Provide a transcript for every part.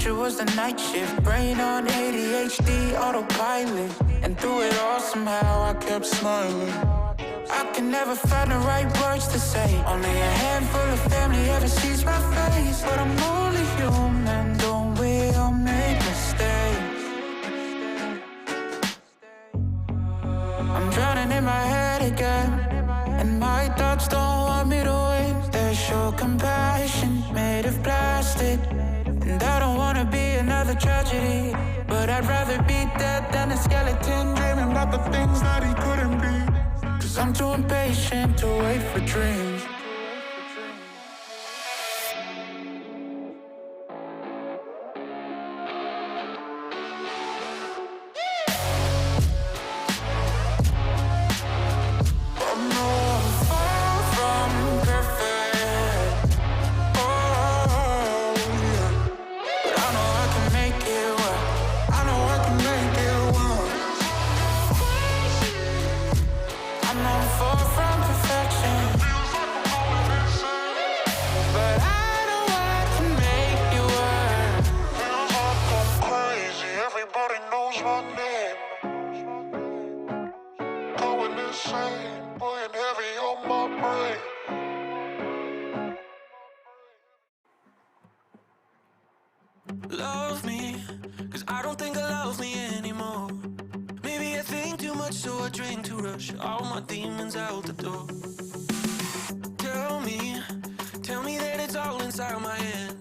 it was the night shift, brain on ADHD, autopilot. And through it all somehow I kept smiling. I can never find the right words to say. Only a handful of family ever sees my face. But I'm only human, don't we all make mistakes? I'm drowning in my head again, and my thoughts don't want me to win. They show compassion made of plastic, and I don't wanna be another tragedy, but I'd rather be dead than a skeleton dreaming about the things that he couldn't be. Cause I'm too impatient to wait for dreams. Love me, cause I don't think I love me anymore. Maybe I think too much, so I drink to rush all my demons out the door. Tell me that it's all inside my head.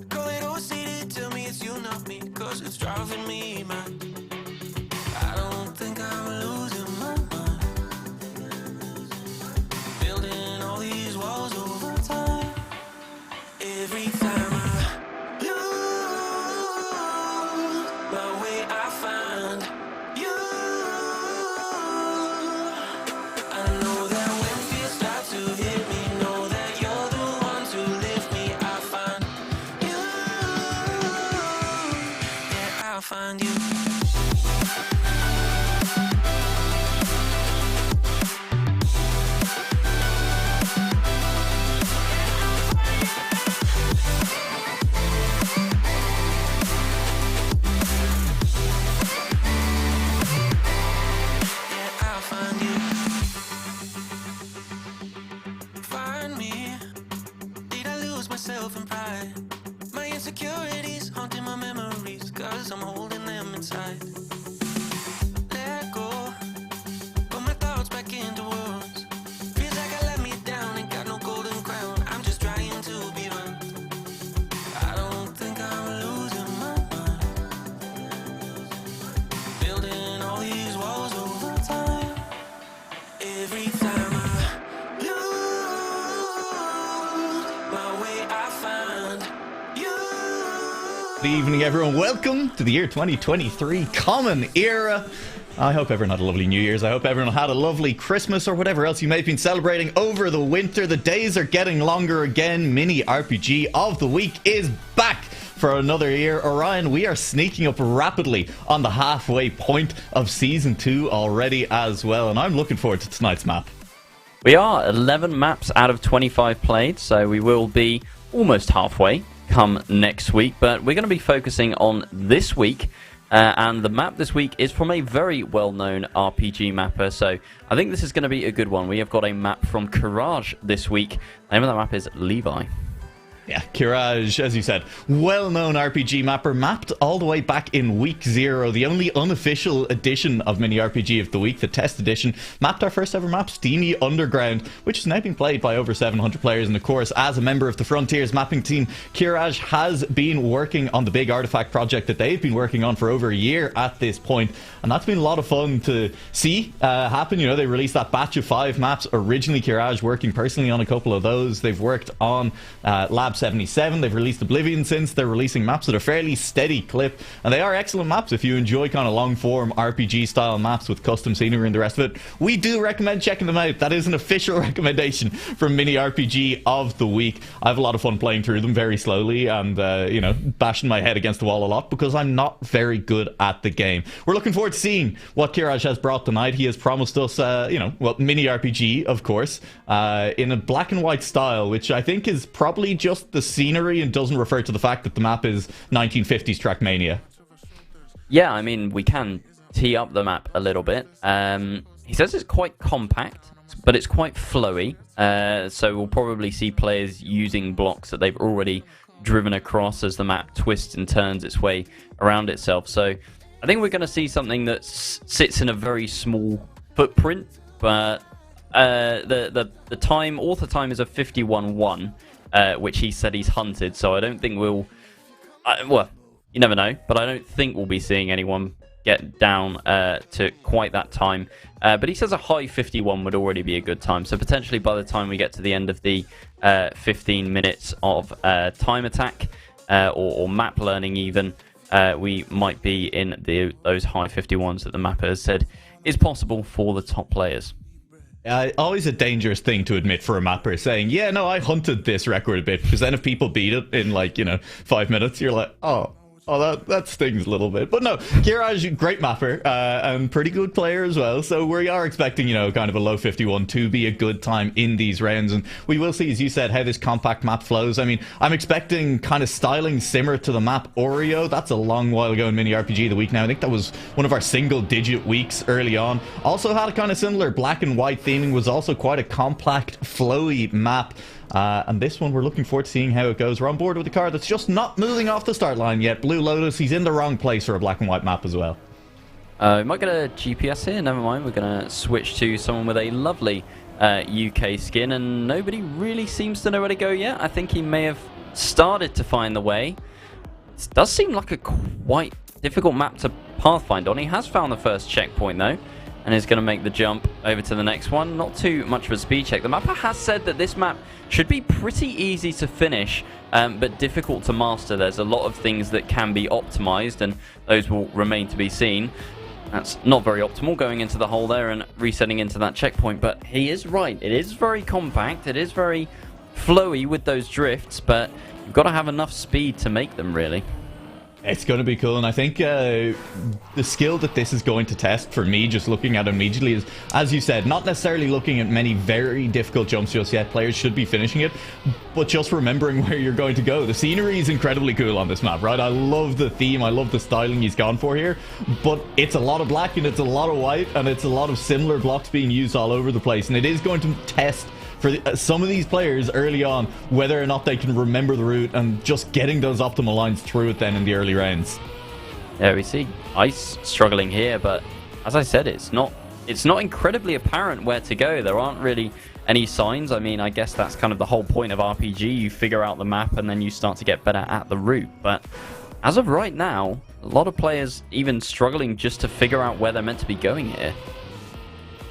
Call it OCD, tell me it's you, not me, cause it's driving me mad. I don't think I'm losing my mind, building all these walls over time. Every time I find you. Find me. Did I lose myself in pride? My insecurities haunting my memories, cause I'm holding them inside. Let go, put my thoughts back into words. Feels like I let me down, ain't got no golden crown, I'm just trying to be right. I don't think I'm losing my mind, building all these walls over time. Every time I lose my way, I find you. Good evening, everyone. Welcome to the year 2023 Common Era. I hope everyone had a lovely New Year's. I hope everyone had a lovely Christmas or whatever else you may have been celebrating over the winter. The days are getting longer again. Mini RPG of the Week is back for another year. Orion, we are sneaking up rapidly on the halfway point of Season 2 already as well, and I'm looking forward to tonight's map. We are 11 maps out of 25 played, so we will be almost halfway come next week, but we're going to be focusing on this week, and the map this week is from a very well-known RPG mapper, so I think this is going to be a good one. We have got a map from Courage this week. The name of that map is Levi. Yeah, Courage, as you said, well-known RPG mapper, mapped all the way back in week 0, the only unofficial edition of Mini RPG of the Week, the test edition, mapped our first ever map, Steamy Underground, which has now been played by over 700 players. And of course, as a member of the Frontiers mapping team, Courage has been working on the big artifact project that they've been working on for over a year at this point, and that's been a lot of fun to see happen. You know, they released that batch of 5 maps originally. Courage working personally on a couple of those. They've worked on Lab 77. They've released Oblivion since. They're releasing maps at a fairly steady clip, and they are excellent maps if you enjoy kind of long form RPG style maps with custom scenery and the rest of it. We do recommend checking them out. That is an official recommendation from Mini RPG of the Week. I have a lot of fun playing through them very slowly and you know, bashing my head against the wall a lot because I'm not very good at the game. We're looking forward to seeing what Courage has brought tonight. He has promised us you know, well, Mini RPG of course, in a black and white style, which I think is probably just just the scenery and doesn't refer to the fact that the map is 1950s Trackmania? Yeah, I mean, we can tee up the map a little bit. He says it's quite compact, but it's quite flowy. So we'll probably see players using blocks that they've already driven across as the map twists and turns its way around itself. So I think we're going to see something that sits in a very small footprint, but the time, author time is a 51.1, which he said he's hunted. So I don't think we'll. Well, you never know, but I don't think we'll be seeing anyone get down to quite that time. But he says a high 51 would already be a good time. So potentially by the time we get to the end of the 15 minutes of time attack or map learning even, we might be in those high 51s that the mapper has said is possible for the top players. Always a dangerous thing to admit for a mapper, saying, yeah, no, I hunted this record a bit, because then if people beat it in 5 minutes, you're like, oh, that stings a little bit. But no, Kiraj, great mapper, and pretty good player as well. So we are expecting, kind of a low 51 to be a good time in these rounds. And we will see, as you said, how this compact map flows. I mean, I'm expecting kind of styling similar to the map Oreo. That's a long while ago in Mini RPG of the Week now. I think that was one of our single-digit weeks early on. Also had a kind of similar black and white theming, was also quite a compact, flowy map. And this one, we're looking forward to seeing how it goes. We're on board with a car that's just not moving off the start line yet. Blue Lotus, he's in the wrong place for a black and white map as well. We might get a GPS here. Never mind. We're going to switch to someone with a lovely UK skin, and nobody really seems to know where to go yet. I think he may have started to find the way. It does seem like a quite difficult map to pathfind on. He has found the first checkpoint, though, and is going to make the jump over to the next one. Not too much of a speed check. The mapper has said that this map should be pretty easy to finish, but difficult to master. There's a lot of things that can be optimized, and those will remain to be seen. That's not very optimal, going into the hole there and resetting into that checkpoint, but he is right. It is very compact. It is very flowy with those drifts, but you've got to have enough speed to make them, really. It's going to be cool, and I think the skill that this is going to test for me, just looking at it immediately, is, as you said, not necessarily looking at many very difficult jumps just yet. Players should be finishing it, but just remembering where you're going to go. The scenery is incredibly cool on this map, right? I love the theme, I love the styling he's gone for here, but it's a lot of black and it's a lot of white, and it's a lot of similar blocks being used all over the place, and it is going to test for some of these players early on whether or not they can remember the route and just getting those optimal lines through it then in the early rounds. Yeah, we see Ice struggling here, but as I said, it's not incredibly apparent where to go. There aren't really any signs. I mean, I guess that's kind of the whole point of RPG. You figure out the map and then you start to get better at the route. But as of right now, a lot of players even struggling just to figure out where they're meant to be going here.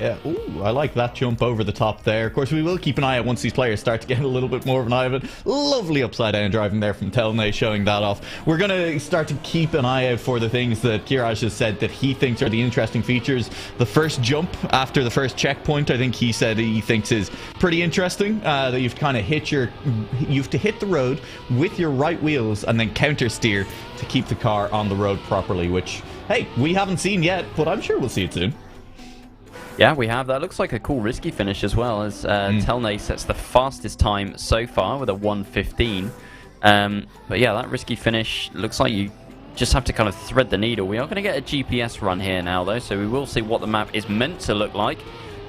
Yeah, ooh, I like that jump over the top there. Of course, we will keep an eye out once these players start to get a little bit more of an eye of it. Lovely upside down driving there from Telne, showing that off. We're going to start to keep an eye out for the things that Kiraj has said that he thinks are the interesting features. The first jump after the first checkpoint, I think he said he thinks is pretty interesting. That you've kind of you've to hit the road with your right wheels and then counter steer to keep the car on the road properly, which, hey, we haven't seen yet, but I'm sure we'll see it soon. Yeah, we have. That looks like a cool risky finish as well, as Telne sets the fastest time so far with a 1:15. But yeah, that risky finish looks like you just have to kind of thread the needle. We are going to get a GPS run here now, though, so we will see what the map is meant to look like,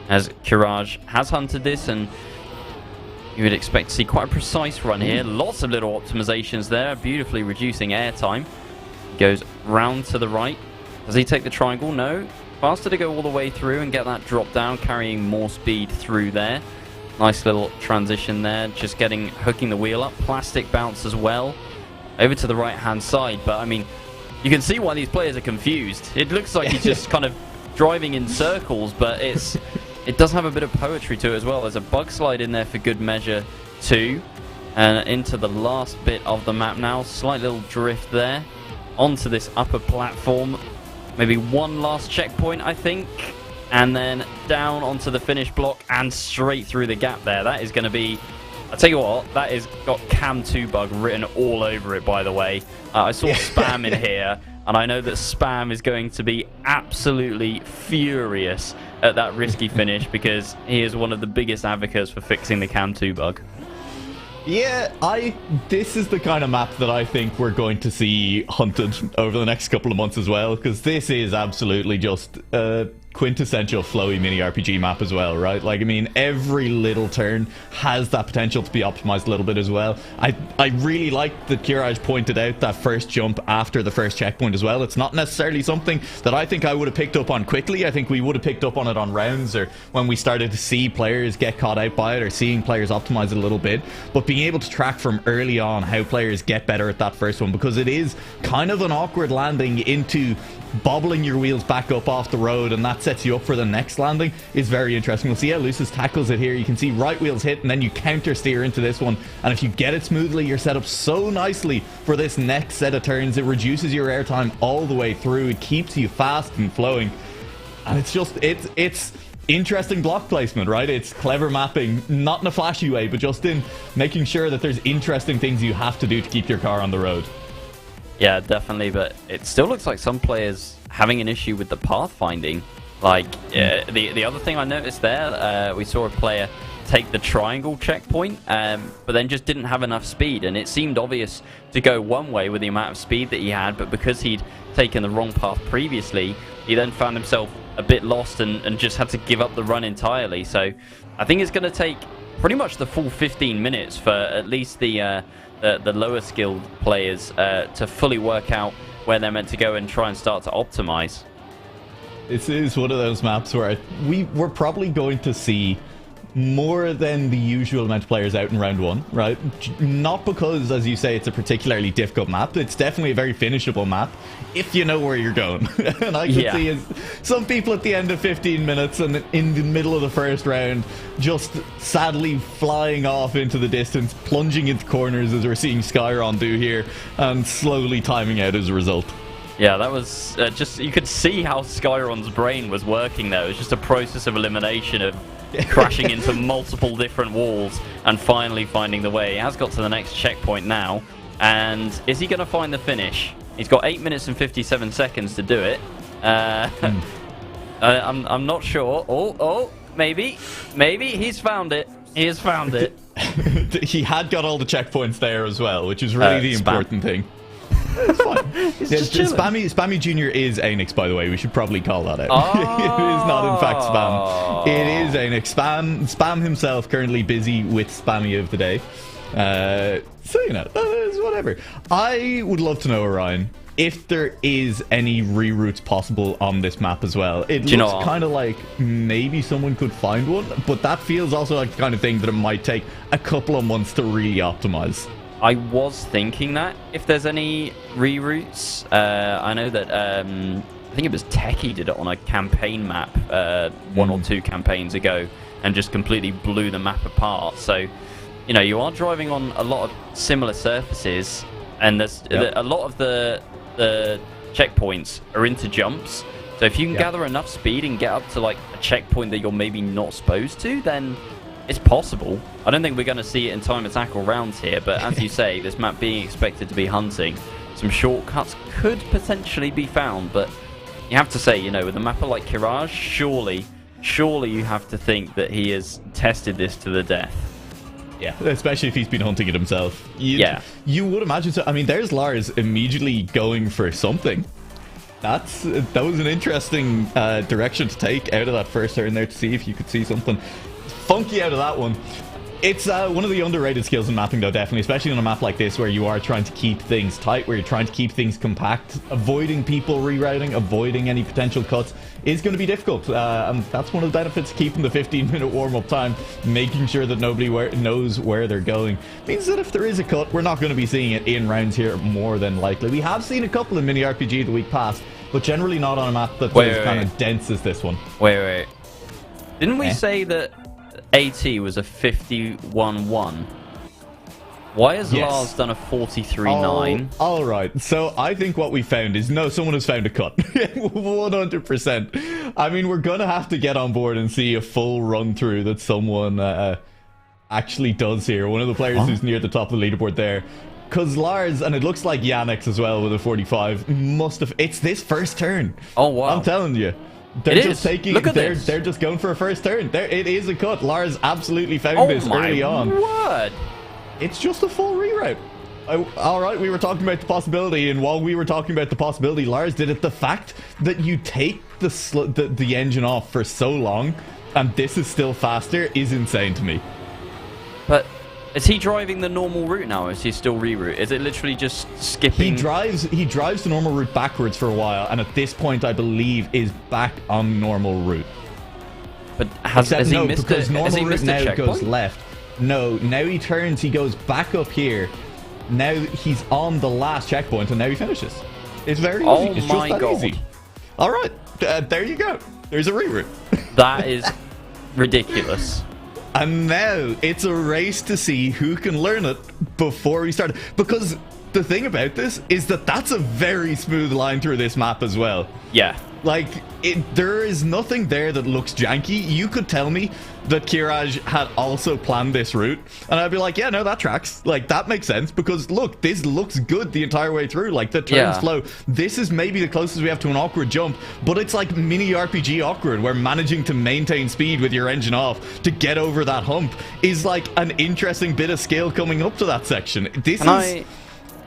as Kiraj has hunted this, and you would expect to see quite a precise run here. Lots of little optimizations there, beautifully reducing airtime. Goes round to the right. Does he take the triangle? No. Faster to go all the way through and get that drop down, carrying more speed through there. Nice little transition there, just hooking the wheel up. Plastic bounce as well. Over to the right hand side, but I mean, you can see why these players are confused. It looks like he's just kind of driving in circles, but it does have a bit of poetry to it as well. There's a bug slide in there for good measure too. And into the last bit of the map now. Slight little drift there onto this upper platform. Maybe one last checkpoint, I think, and then down onto the finish block and straight through the gap there. That is going to be, I'll tell you what, that has got Cam 2 bug written all over it, by the way. I saw Spam in here, and I know that Spam is going to be absolutely furious at that risky finish because he is one of the biggest advocates for fixing the Cam 2 bug. Yeah, this is the kind of map that I think we're going to see hunted over the next couple of months as well, because this is absolutely just a quintessential flowy mini RPG map as well, right? Like, I mean, every little turn has that potential to be optimized a little bit as well. I really like that Kiraj pointed out that first jump after the first checkpoint as well. It's not necessarily something that I think I would have picked up on quickly. I think we would have picked up on it on rounds, or when we started to see players get caught out by it, or seeing players optimize it a little bit. But being able to track from early on how players get better at that first one, because it is kind of an awkward landing into bobbling your wheels back up off the road, and that sets you up for the next landing, is very interesting. We'll see how Lucis tackles it here. You can see right wheels hit, and then you counter steer into this one, and if you get it smoothly, you're set up so nicely for this next set of turns. It reduces your airtime all the way through. It keeps you fast and flowing, and it's just it's interesting block placement, right? It's clever mapping, not in a flashy way, but just in making sure that there's interesting things you have to do to keep your car on the road. Yeah, definitely, but it still looks like some players having an issue with the pathfinding. Like, the other thing I noticed there, we saw a player take the triangle checkpoint, but then just didn't have enough speed, and it seemed obvious to go one way with the amount of speed that he had, but because he'd taken the wrong path previously, he then found himself a bit lost and just had to give up the run entirely. So I think it's going to take pretty much the full 15 minutes for at least the lower skilled players to fully work out where they're meant to go and try and start to optimize. This is one of those maps where we're probably going to see more than the usual amount of players out in round one, right? Not because, as you say, it's a particularly difficult map. It's definitely a very finishable map if you know where you're going. And I can see some people at the end of 15 minutes and in the middle of the first round just sadly flying off into the distance, plunging into corners, as we're seeing Skyron do here, and slowly timing out as a result. Yeah, that was just, you could see how Skyron's brain was working there. It was just a process of elimination, of crashing into multiple different walls and finally finding the way. He has got to the next checkpoint now, and is he going to find the finish? He's got 8 minutes and 57 seconds to do it. I'm not sure. Maybe he's found it. He has found it. He had got all the checkpoints there as well, which is really the important thing. It's fine. Spammy Jr. is Anix, by the way. We should probably call that out. It is not, in fact, Spam. It is Anix. Spam himself currently busy with Spammy of the day. So, you know, it's whatever. I would love to know, Orion, if there is any reroutes possible on this map as well. It looks kind of like maybe someone could find one, but that feels also like the kind of thing that it might take a couple of months to really optimize. I was thinking that if there's any reroutes, I know that I think it was Techie did it on a campaign map 1 or 2 campaigns ago and just completely blew the map apart. So, you know, you are driving on a lot of similar surfaces, and there's a lot of the checkpoints are into jumps. So if you can gather enough speed and get up to like a checkpoint that you're maybe not supposed to, then it's possible. I don't think we're going to see it in TimeAttack or rounds here, but as you say, this map being expected to be hunting, some shortcuts could potentially be found, but you have to say, you know, with a mapper like Kiraj, surely you have to think that he has tested this to the death. Yeah, especially if he's been hunting it himself. You would imagine so. I mean, there's Lars immediately going for something. That was an interesting direction to take out of that first turn there, to see if you could see something funky out of that one. It's one of the underrated skills in mapping, though, definitely, especially on a map like this where you are trying to keep things tight, where you're trying to keep things compact. Avoiding people rerouting, avoiding any potential cuts is going to be difficult, and that's one of the benefits of keeping the 15-minute warm-up time, making sure that nobody knows where they're going. Means that if there is a cut, we're not going to be seeing it in rounds here, more than likely. We have seen a couple in Mini RPG the week past, but generally not on a map that's as kind of dense as this one. Wait. Didn't we say that AT was a 51-1? Why has Lars done a 43-9? All right. So I think what we found is, someone has found a cut. 100%. I mean, we're going to have to get on board and see a full run-through that someone actually does here. One of the players who's near the top of the leaderboard there. Because Lars, and it looks like Yannick's as well with a 45, must have... It's this first turn. Oh, wow. I'm telling you. They're just taking. They're just going for a first turn. It is a cut. Lars absolutely found this early on. Word. It's just a full reroute. All right, we were talking about the possibility, and while we were talking about the possibility, Lars did it. The fact that you take the engine off for so long, and this is still faster, is insane to me. But is he driving the normal route now, or is he still reroute? Is it literally just skipping? He drives the normal route backwards for a while, and at this point, I believe, is back on normal route. But has he missed because normal route now goes left. No, now he turns, he goes back up here. Now he's on the last checkpoint, and now he finishes. It's very easy. Oh it's my just that God. easy. All right, there you go. There's a reroute. That is ridiculous. And now it's a race to see who can learn it before we start. Because the thing about this is that that's a very smooth line through this map as well. Yeah. Like, there is nothing there that looks janky. You could tell me that Kiraj had also planned this route, and I'd be like, yeah, no, that tracks. Like, that makes sense, because look, this looks good the entire way through. Like, the turns flow. This is maybe the closest we have to an awkward jump, but it's like mini RPG awkward, where managing to maintain speed with your engine off to get over that hump is like an interesting bit of skill coming up to that section.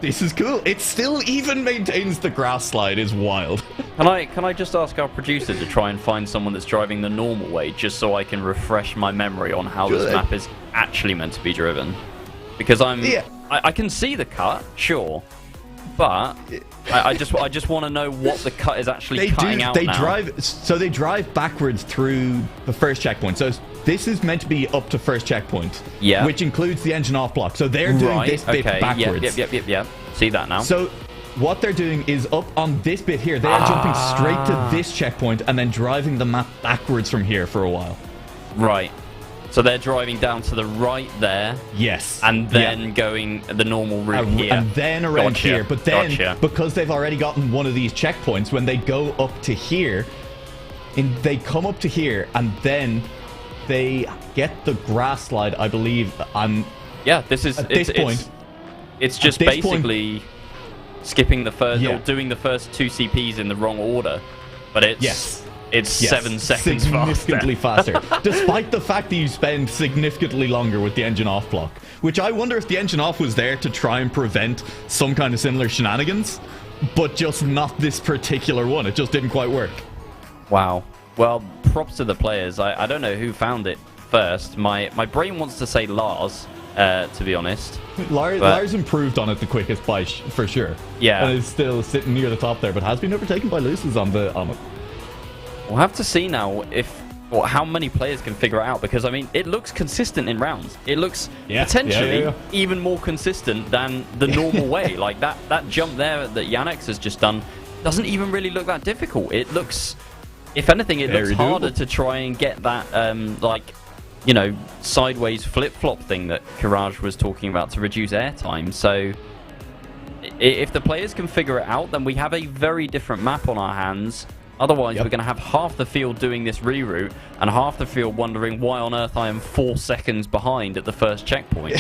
This is cool. It still even maintains the grass slide. Is wild. Can I just ask our producer to try and find someone that's driving the normal way, just so I can refresh my memory on how this map is actually meant to be driven? Because I can see the cut, sure, but I just want to know what the cut is actually cutting out now. They drive backwards through the first checkpoint. So this is meant to be up to first checkpoint, which includes the engine off block. So they're doing this bit backwards. Yep. See that now. So what they're doing is up on this bit here. They are jumping straight to this checkpoint and then driving the map backwards from here for a while. Right. So they're driving down to the right there. Yes. And then going the normal route here. And then around here. But then, because they've already gotten one of these checkpoints, when they go up to here, they come up to here, and then they get the grass slide, I believe. This is... At this point... It's just basically skipping the first... or doing the first 2 CPs in the wrong order. But it's... It's 7 seconds significantly faster. Despite the fact that you spend significantly longer with the engine off block. Which I wonder if the engine off was there to try and prevent some kind of similar shenanigans, but just not this particular one. It just didn't quite work. Wow. Well, props to the players. I don't know who found it first. My brain wants to say Lars, to be honest. Lars improved on it the quickest by for sure. Yeah. And is still sitting near the top there, but has been overtaken by Lucis on it. We'll have to see now how many players can figure it out, because I mean, it looks consistent in rounds. It looks potentially even more consistent than the normal way. Like that jump there that Yannick's has just done doesn't even really look that difficult. It looks, if anything, it looks harder to try and get that sideways flip-flop thing that Courage was talking about to reduce airtime. So if the players can figure it out, then we have a very different map on our hands. Otherwise, we're going to have half the field doing this reroute and half the field wondering why on earth I am 4 seconds behind at the first checkpoint.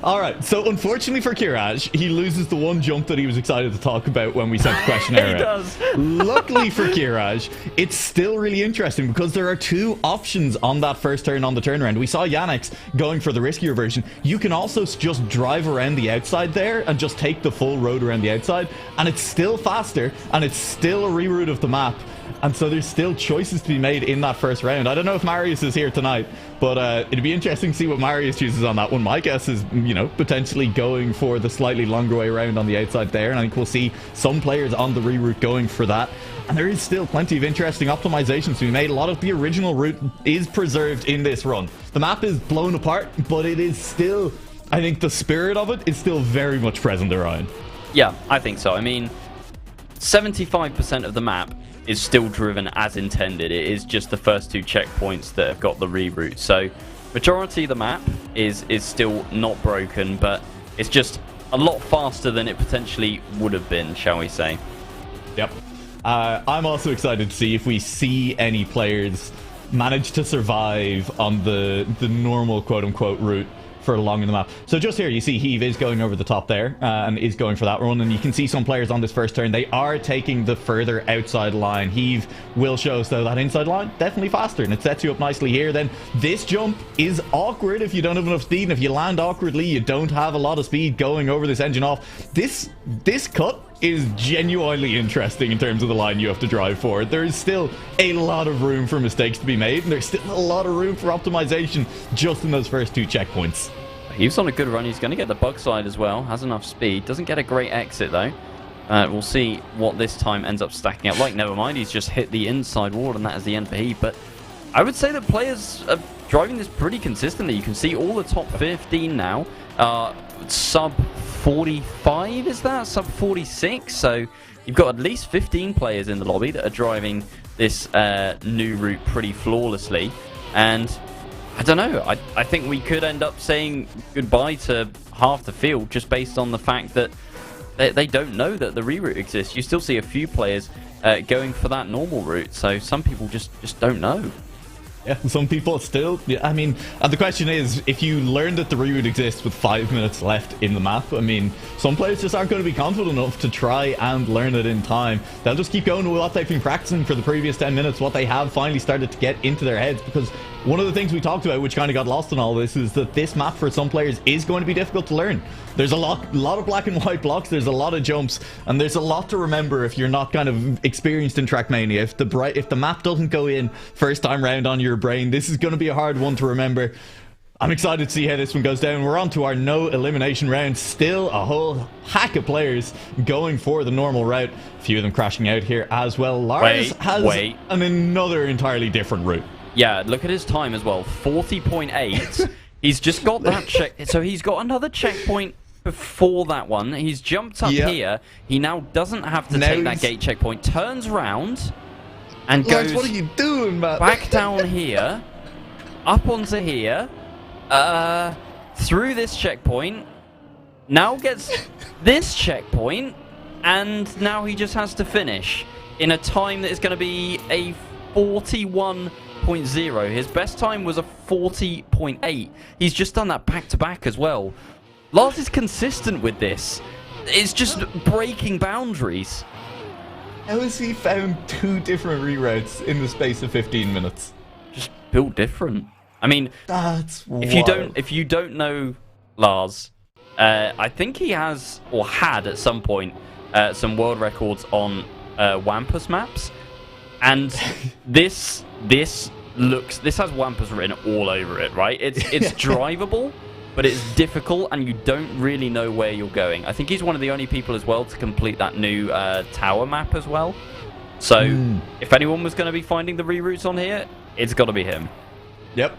All right, so unfortunately for Kiraj, he loses the one jump that he was excited to talk about when we sent the questionnaire He out. does. Luckily for Kiraj, it's still really interesting because there are 2 options on that first turn on the turnaround. We saw Yannick's going for the riskier version. You can also just drive around the outside there and just take the full road around the outside, and it's still faster, and it's still a reroute of the map, and so there's still choices to be made in that first round. I don't know if Marius is here tonight, but it'd be interesting to see what Marius chooses on that one. My guess is, potentially going for the slightly longer way around on the outside there, and I think we'll see some players on the reroute going for that. And there is still plenty of interesting optimizations to be made. A lot of the original route is preserved in this run. The map is blown apart, but it is still, I think the spirit of it is still very much present, Orion. Yeah, I think so. I mean, 75% of the map is still driven as intended. It is just the first 2 checkpoints that have got the reroute. So majority of the map is still not broken, but it's just a lot faster than it potentially would have been, shall we say. Yep. I'm also excited to see if we see any players manage to survive on the normal quote-unquote route long in the map. So just here, you see Heave is going over the top there and is going for that run. And you can see some players on this first turn, they are taking the further outside line. Heave will show us, though, that inside line, definitely faster. And it sets you up nicely here. Then this jump is awkward if you don't have enough speed. And if you land awkwardly, you don't have a lot of speed going over this engine off. This cut is genuinely interesting in terms of the line you have to drive for. There's still a lot of room for mistakes to be made, and there's still a lot of room for optimization just in those first 2 checkpoints. He's on a good run. He's going to get the bug side as well. Has enough speed. Doesn't get a great exit, though. We'll see what this time ends up stacking up like. Never mind, he's just hit the inside wall, and that is the end for Heave. But I would say that players are driving this pretty consistently. You can see all the top 15 now. Sub 45 is that? Sub 46? So you've got at least 15 players in the lobby that are driving this new route pretty flawlessly. And I don't know, I think we could end up saying goodbye to half the field just based on the fact that they don't know that the reroute exists. You still see a few players going for that normal route, so some people just don't know. Yeah, some people still... Yeah, I mean, and the question is, if you learn that the reroute exists with 5 minutes left in the map, I mean, some players just aren't going to be confident enough to try and learn it in time. They'll just keep going with what they've been practicing for the previous 10 minutes, what they have finally started to get into their heads, because one of the things we talked about, which kind of got lost in all this, is that this map for some players is going to be difficult to learn. There's a lot of black and white blocks, there's a lot of jumps, and there's a lot to remember if you're not kind of experienced in Trackmania. If the map doesn't go in first time round on your brain, this is going to be a hard one to remember. I'm excited to see how this one goes down. We're on to our no elimination round. Still a whole hack of players going for the normal route. A few of them crashing out here as well. Lars has another entirely different route. Yeah, look at his time as well. 40.8. He's just got that check. So he's got another checkpoint before that one. He's jumped up here. He now doesn't have to take that gate checkpoint. Turns around and goes... What are you doing, man? Back down here. Up onto here. Through this checkpoint. Now gets this checkpoint. And now he just has to finish in a time that is going to be a 41.0. His best time was a 40.8. He's just done that back-to-back as well. Lars is consistent with this. It's just breaking boundaries. How has he found 2 different reroutes in the space of 15 minutes? Just built different. I mean, that's if you don't know Lars, I think he has or had at some point some world records on Wampus maps, and this has Wampus written all over it, right? It's drivable, but it's difficult, and you don't really know where you're going. I think he's one of the only people as well to complete that new tower map as well. So if anyone was going to be finding the reroutes on here, it's got to be him. Yep.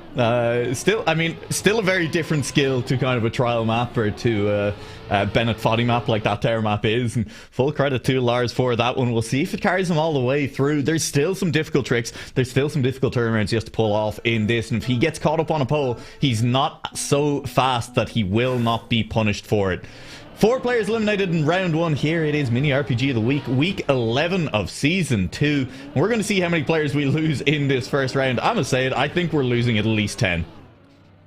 Still a very different skill to kind of a trial map or to a Bennett Foddy map like that tower map is. And full credit to Lars for that one. We'll see if it carries him all the way through. There's still some difficult tricks. There's still some difficult turnarounds he has to pull off in this. And if he gets caught up on a pole, he's not so fast that he will not be punished for it. 4 players eliminated in round 1. Here it is, Mini RPG of the Week, week 11 of season 2. We're going to see how many players we lose in this first round. I'm going to say it, I think we're losing at least 10.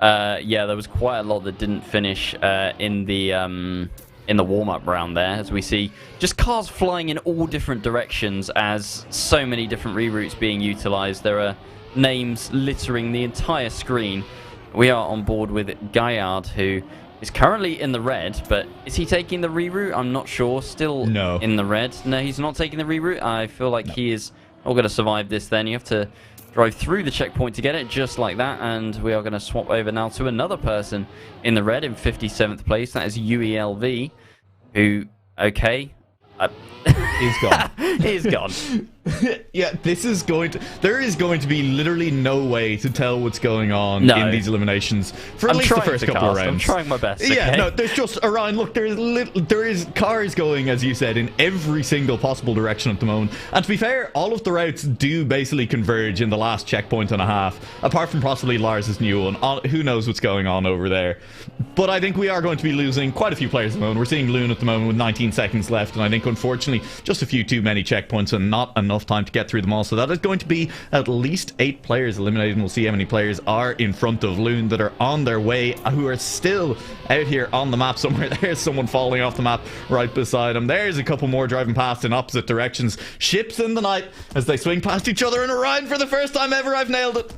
Yeah, there was quite a lot that didn't finish in the warm-up round there, as we see just cars flying in all different directions as so many different reroutes being utilized. There are names littering the entire screen. We are on board with Gaillard, who is currently in the red, but is he taking the reroute? I'm not sure. Still in the red. No, he's not taking the reroute. I feel like he is not going to survive this then. You have to drive through the checkpoint to get it, just like that. And we are going to swap over now to another person in the red in 57th place. That is UELV, who, okay... He's gone. He's gone. Yeah, there is going to be literally no way to tell what's going on in these eliminations for at least the first couple of rounds. I'm trying my best. Yeah, okay? no, there's just Orion. Look, there is cars going, as you said, in every single possible direction at the moment. And to be fair, all of the routes do basically converge in the last checkpoint and a half, apart from possibly Lars's new one. Who knows what's going on over there? But I think we are going to be losing quite a few players at the moment. We're seeing Loon at the moment with 19 seconds left, and I think unfortunately just a few too many checkpoints and not enough enough time to get through them all. So that is going to be at least 8 players eliminated, and we'll see how many players are in front of Loon that are on their way, who are still out here on the map somewhere. There's someone falling off the map right beside him. There's a couple more driving past in opposite directions. Ships in the night as they swing past each other in a ride. For the first time ever, I've nailed it.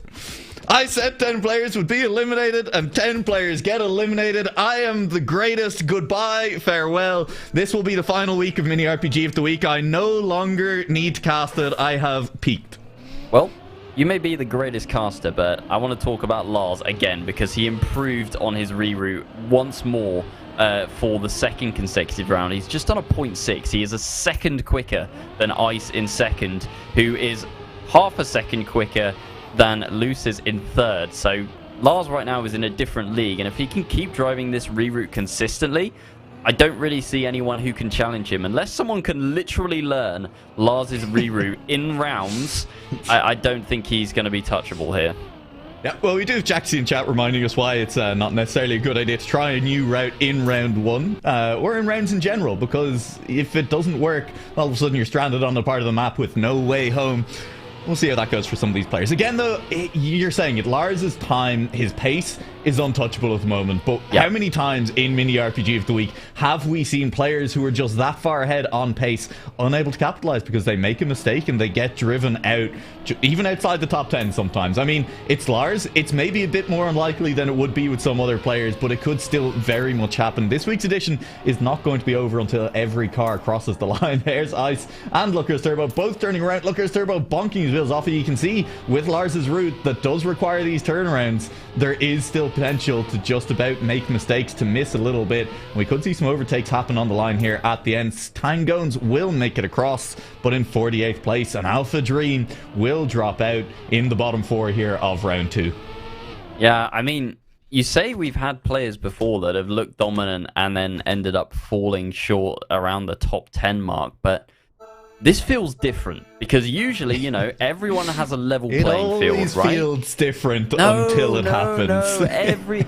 I said 10 players would be eliminated, and 10 players get eliminated. I am the greatest. Goodbye, farewell. This will be the final week of Mini RPG of the Week. I no longer need to cast it. I have peaked. Well, you may be the greatest caster, but I want to talk about Lars again, because he improved on his reroute once more for the second consecutive round. He's just done a 0.6. He is a second quicker than Ice in second, who is half a second quicker than Luce is in third. So Lars right now is in a different league, and if he can keep driving this reroute consistently, I don't really see anyone who can challenge him. Unless someone can literally learn Lars's reroute in rounds, I don't think he's going to be touchable here. Yeah, well, we do have Jaxie in chat reminding us why it's not necessarily a good idea to try a new route in round 1, or in rounds in general, because if it doesn't work, all of a sudden you're stranded on the part of the map with no way home. We'll see how that goes for some of these players. Again, though, you're saying it. Lars's time, his pace is untouchable at the moment. But how many times in Mini RPG of the Week have we seen players who are just that far ahead on pace, unable to capitalize because they make a mistake and they get driven out, even outside the top 10 sometimes? I mean, it's Lars. It's maybe a bit more unlikely than it would be with some other players, but it could still very much happen. This week's edition is not going to be over until every car crosses the line. There's Ice and Looker's Turbo both turning around. Looker's Turbo bonking his wheels off. You can see with Lars's route that does require these turnarounds, there is still potential to just about make mistakes, to miss a little bit. We could see some overtakes happen on the line here at the end. Tangones will make it across, but in 48th place, and Alpha Dream will drop out in the bottom 4 here of round 2. Yeah, I mean, you say we've had players before that have looked dominant and then ended up falling short around the top 10 mark, but this feels different, because usually, you know, everyone has a level playing field, right? It always feels different until it happens. No,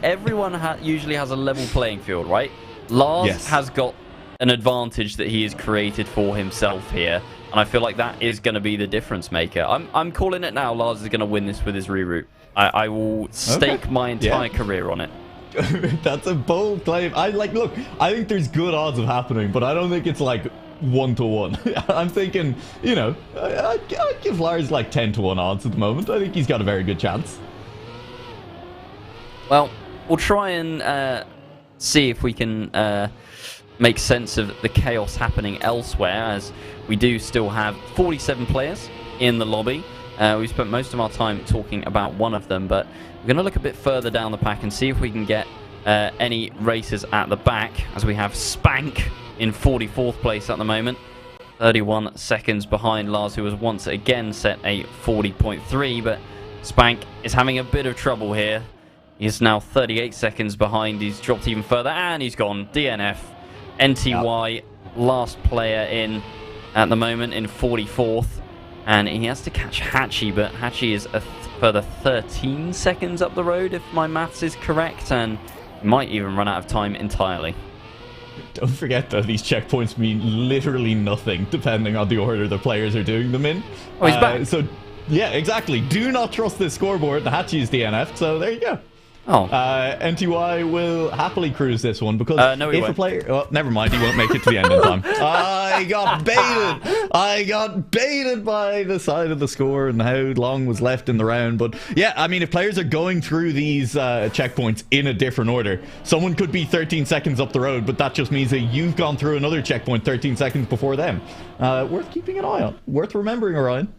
everyone usually has a level playing field, right? Lars has got an advantage that he has created for himself here, and I feel like that is going to be the difference maker. I'm calling it now. Lars is going to win this with his reroute. I will stake my entire career on it. That's a bold claim. Look, I think there's good odds of happening, but I don't think it's like 1-to-1. I'm thinking, you know, I'd give Lars like 10-to-1 odds at the moment. I think he's got a very good chance. Well, we'll try and see if we can make sense of the chaos happening elsewhere, as we do still have 47 players in the lobby. We spent most of our time talking about one of them, but we're going to look a bit further down the pack and see if we can get any racers at the back, as we have Spank in 44th place at the moment, 31 seconds behind Lars, who has once again set a 40.3, but Spank is having a bit of trouble here. He's now 38 seconds behind. He's dropped even further, and he's gone. DNF. NTY, last player in at the moment in 44th, and he has to catch Hatchie, but Hatchie is a further 13 seconds up the road, if my maths is correct, and might even run out of time entirely. Don't forget, though, these checkpoints mean literally nothing depending on the order the players are doing them in. Oh, he's back. So, yeah, exactly. Do not trust this scoreboard. The Hatchie is DNF, so there you go. Oh. NTY will happily cruise this one, because no, he if won't. a player... Oh, never mind, he won't make it to the end in time. I got baited! I got baited by the side of the score and how long was left in the round. But yeah, I mean, if players are going through these checkpoints in a different order, someone could be 13 seconds up the road, but that just means that you've gone through another checkpoint 13 seconds before them. Worth keeping an eye on. Worth remembering, Orion.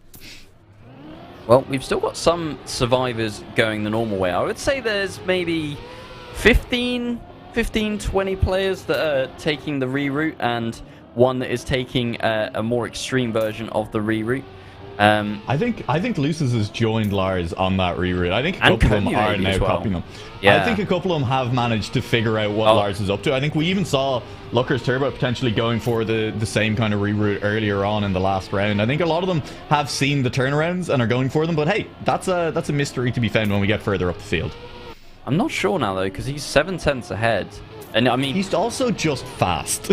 Well, we've still got some survivors going the normal way. I would say there's maybe 15, 20 players that are taking the reroute, and one that is taking a more extreme version of the reroute. I think Lucis has joined Lars on that reroute. I think a couple of them are now copying them. Yeah. I think a couple of them have managed to figure out what Lars is up to. I think we even saw Looker's Turbo potentially going for the same kind of reroute earlier on in the last round. I think a lot of them have seen the turnarounds and are going for them, but hey, that's a mystery to be found when we get further up the field. I'm not sure now, though, because he's 7/10 ahead. And I mean, he's also just fast.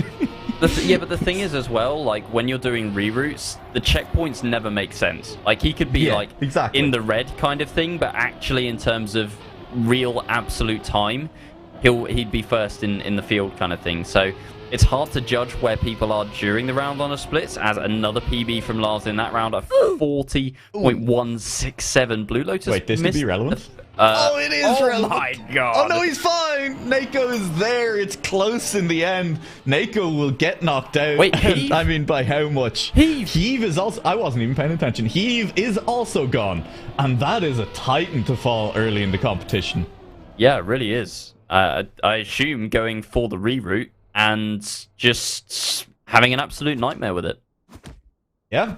But the thing is as well, like when you're doing reroutes, the checkpoints never make sense. Like he could be exactly in the red kind of thing, but actually in terms of real absolute time, he'd be first in the field kind of thing. So it's hard to judge where people are during the round on a splits, as another PB from Lars in that round at 40.167. Blue Lotus. Wait, this could be relevant? It is relevant. Oh my god. Oh no, he's fine. Nako is there. It's close in the end. Nako will get knocked out. Wait, Heave? I mean, by how much? Heave is also... I wasn't even paying attention. Heave is also gone. And that is a titan to fall early in the competition. Yeah, it really is. I assume going for the reroute and just having an absolute nightmare with it. Yeah.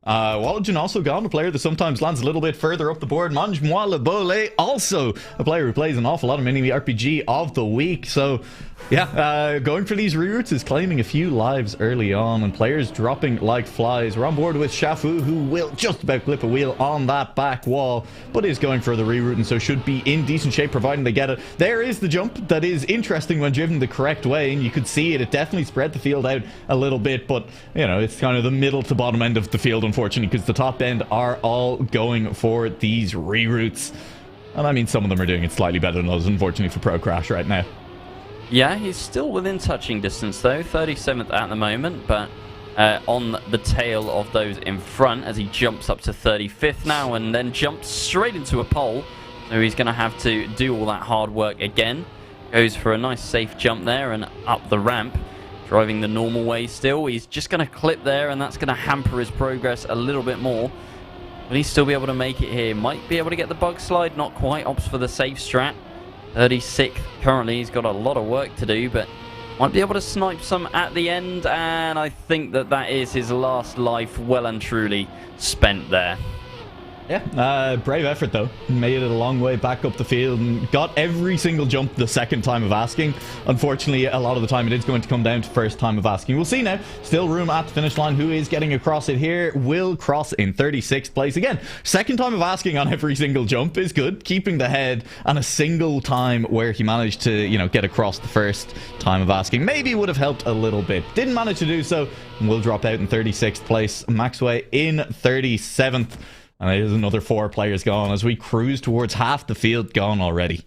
Wallagen also gone, a player that sometimes lands a little bit further up the board. Manjmois Lebole, also a player who plays an awful lot of mini RPG of the week. So, yeah, going for these reroutes is claiming a few lives early on, and players dropping like flies. We're on board with Shafu, who will just about clip a wheel on that back wall, but is going for the reroute, and so should be in decent shape, providing they get it. There is the jump that is interesting when driven the correct way, and you could see it. It definitely spread the field out a little bit, but, you know, it's kind of the middle to bottom end of the field, unfortunately, because the top end are all going for these reroutes. And I mean, some of them are doing it slightly better than others, unfortunately, for Pro Crash right now. Yeah, he's still within touching distance, though. 37th at the moment, but on the tail of those in front as he jumps up to 35th now and then jumps straight into a pole. So he's going to have to do all that hard work again. Goes for a nice safe jump there and up the ramp. Driving the normal way still. He's just going to clip there, and that's going to hamper his progress a little bit more. Will he still be able to make it here? Might be able to get the bug slide. Not quite. Opts for the safe strat. 36th currently. He's got a lot of work to do, but might be able to snipe some at the end. And I think that is his last life well and truly spent there. Yeah, brave effort though. Made it a long way back up the field and got every single jump the second time of asking. Unfortunately, a lot of the time it is going to come down to first time of asking. We'll see now. Still room at the finish line. Who is getting across it here? Will cross in 36th place. Again, second time of asking on every single jump is good. Keeping the head, and a single time where he managed to, you know, get across the first time of asking maybe would have helped a little bit. Didn't manage to do so. Will drop out in 36th place. Maxway in 37th. And there's another 4 players gone as we cruise towards half the field gone already.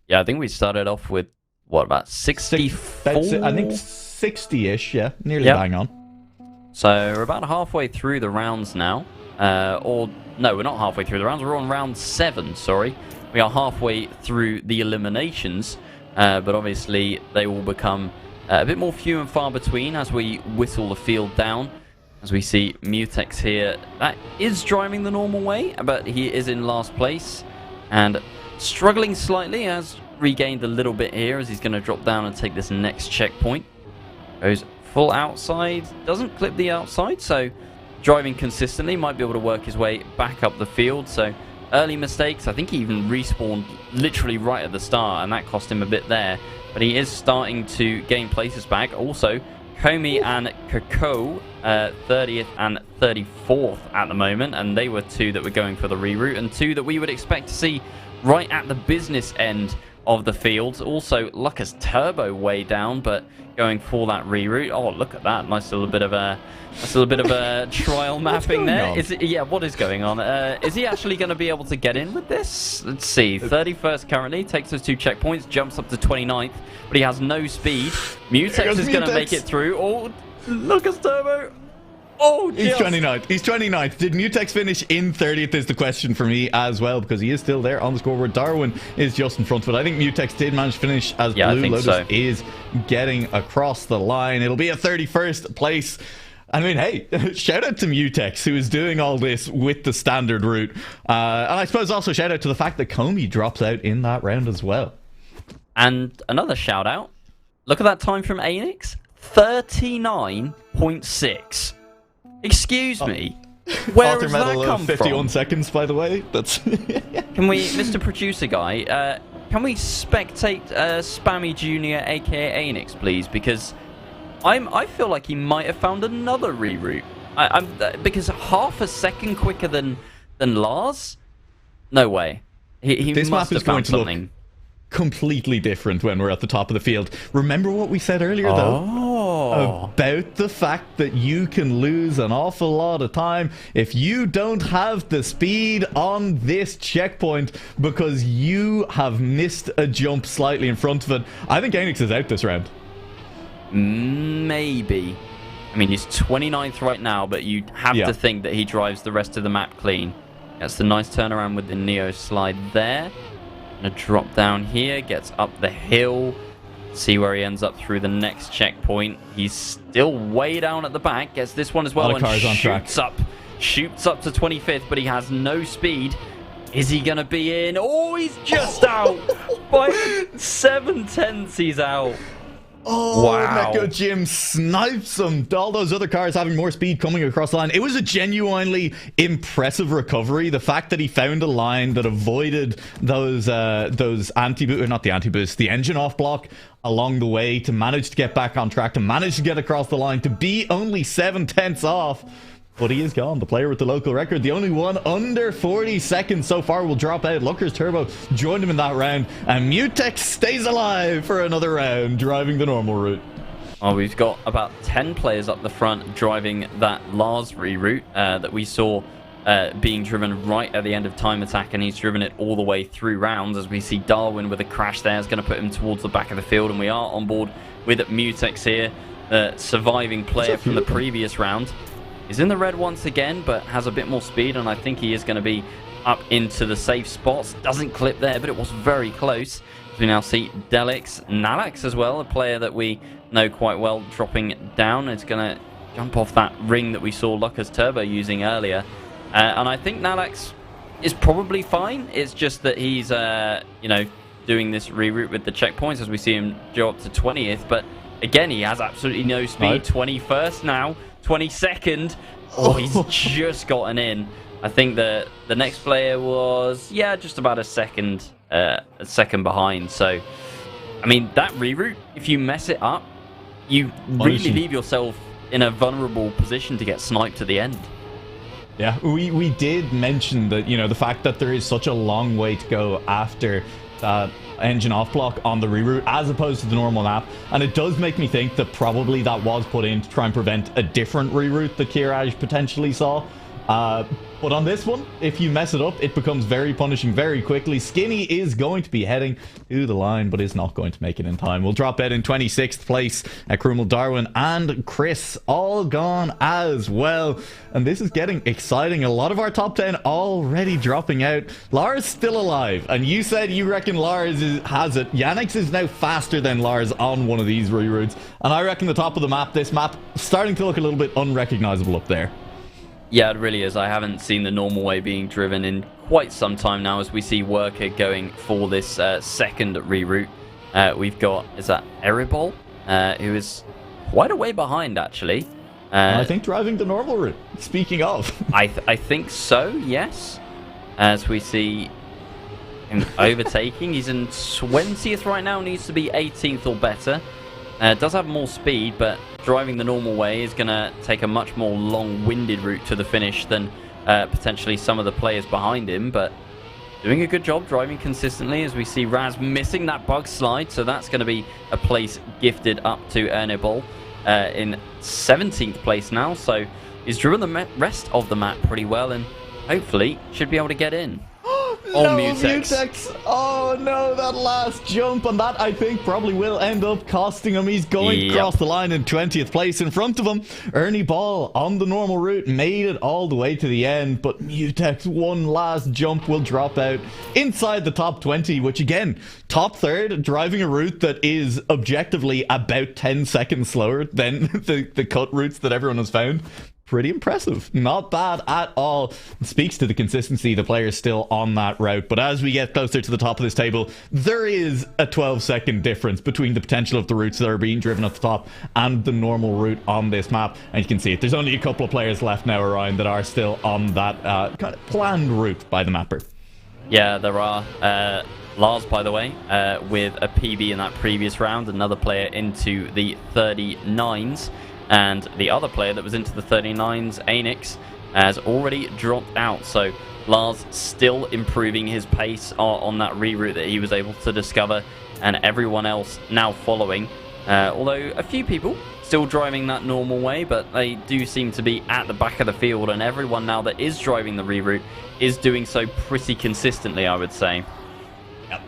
Yeah, I think we started off with, what, about 64? I think 60-ish, yeah. Nearly yep. bang on. So we're about halfway through the rounds now. No, we're not halfway through the rounds. We're on round 7, sorry. We are halfway through the eliminations. But obviously, they will become a bit more few and far between as we whittle the field down. As we see Mutex here, that is driving the normal way, but he is in last place and struggling slightly. Has regained a little bit here as he's going to drop down and take this next checkpoint. Goes full outside, doesn't clip the outside, so driving consistently, might be able to work his way back up the field. So early mistakes, I think he even respawned literally right at the start, and that cost him a bit there. But he is starting to gain places back. Also, Comey and Kakao, 30th and 34th at the moment, and they were 2 that were going for the reroute, and 2 that we would expect to see right at the business end of the field. Also, Lucas Turbo way down, but going for that reroute. Oh, look at that! Nice little bit of a trial mapping there. Is it? Yeah, what is going on? Is he actually going to be able to get in with this? Let's see. 31st currently, takes those 2 checkpoints, jumps up to 29th, but he has no speed. Mutex is going to make it through. Oh, Lucas Turbo. Oh, he's 29th. He's 29th. Did Mutex finish in 30th is the question for me as well, because he is still there on the scoreboard. Darwin is just in front, but I think Mutex did manage to finish as Blue Lotus is getting across the line. It'll be a 31st place. I mean, hey, shout out to Mutex, who is doing all this with the standard route. And I suppose also shout out to the fact that Comey drops out in that round as well. And another shout out. Look at that time from Anix. 39.6. Excuse me. Where does that come 51 from? seconds, by the way. That's. Can we, Mr. Producer Guy, can we spectate Spammy Junior, aka Anix, please? Because I feel like he might have found another reroute. Because half a second quicker than Lars? No way. He this must map is have found going to something. Look completely different when we're at the top of the field. Remember what we said earlier, though? about the fact that you can lose an awful lot of time if you don't have the speed on this checkpoint because you have missed a jump slightly in front of it. I think Enix is out this round. Maybe. I mean, he's 29th right now, but you have to think that he drives the rest of the map clean. That's the nice turnaround with the Neo slide there. Gonna drop down here, gets up the hill. See where he ends up through the next checkpoint. He's still way down at the back. Gets this one as well and shoots up to 25th, but he has no speed. Is he gonna be in? Oh, he's just out by 7/10. He's out. Oh, wow. Mecha Jim snipes him. All those other cars having more speed coming across the line. It was a genuinely impressive recovery. The fact that he found a line that avoided those anti-boost, or not the anti-boost, the engine off block along the way to manage to get back on track, to manage to get across the line, to be only 7/10 off. But he is gone. The player with the local record, the only one under 40 seconds so far, will drop out. Lucker's Turbo joined him in that round, and Mutex stays alive for another round, driving the normal route. Oh, we've got about 10 players up the front driving that Lars reroute that we saw being driven right at the end of TimeAttack, and he's driven it all the way through rounds. As we see Darwin with a crash there, is going to put him towards the back of the field, and we are on board with Mutex here, the surviving player from the previous round. He's in the red once again, but has a bit more speed, and I think he is going to be up into the safe spots. Doesn't clip there, but it was very close. We now see Delix, Nalax as well, a player that we know quite well, dropping down. It's going to jump off that ring that we saw Lucker's Turbo using earlier. And I think Nalax is probably fine. It's just that he's, doing this reroute with the checkpoints as we see him go up to 20th. But again, he has absolutely no speed. Right. 21st now. 22nd. Oh, he's just gotten in. I think the next player was just about a second behind. So I mean, that reroute, if you mess it up, you really leave yourself in a vulnerable position to get sniped at the end. Yeah, we did mention that, you know, the fact that there is such a long way to go after that engine off block on the reroute as opposed to the normal map, and it does make me think that probably that was put in to try and prevent a different reroute that Kiraj potentially saw. But on this one, if you mess it up, it becomes very punishing very quickly. Skinny is going to be heading to the line, but is not going to make it in time. We'll drop out in 26th place. Krumel, Darwin, and Chris all gone as well. And this is getting exciting. A lot of our top 10 already dropping out. Lars still alive. And you said you reckon Lars has it. Yannick's is now faster than Lars on one of these reroutes. And I reckon the top of the map, this map, starting to look a little bit unrecognizable up there. Yeah, it really is. I haven't seen the normal way being driven in quite some time now, as we see Worker going for this second reroute. We've got, is that Eribol, who is quite a way behind, actually. I think driving the normal route, speaking of. I think so, yes. As we see him overtaking. He's in 20th right now, needs to be 18th or better. Does have more speed, but driving the normal way is going to take a much more long-winded route to the finish than potentially some of the players behind him, but doing a good job driving consistently, as we see Raz missing that bug slide, so that's going to be a place gifted up to Ernibol in 17th place now, so he's driven the rest of the map pretty well and hopefully should be able to get in. No, Mutex. Oh no, that last jump, and that I think probably will end up costing him. He's going across the line in 20th place. In front of him, Ernie Ball on the normal route made it all the way to the end, but Mutex one last jump will drop out inside the top 20, which again, top third, driving a route that is objectively about 10 seconds slower than the cut routes that everyone has found. Pretty impressive. Not bad at all. It speaks to the consistency the players still on that route. But as we get closer to the top of this table, there is a 12-second difference between the potential of the routes that are being driven at the top and the normal route on this map. And you can see it. There's only a couple of players left now, Orion, that are still on that kind of planned route by the mapper. Yeah, there are. Lars, by the way, with a PB in that previous round. Another player into the 39s. And the other player that was into the 39s, Anix, has already dropped out. So Lars still improving his pace on that reroute that he was able to discover, and everyone else now following. Although a few people still still driving that normal way, but they do seem to be at the back of the field, and everyone now that is driving the reroute is doing so pretty consistently, I would say.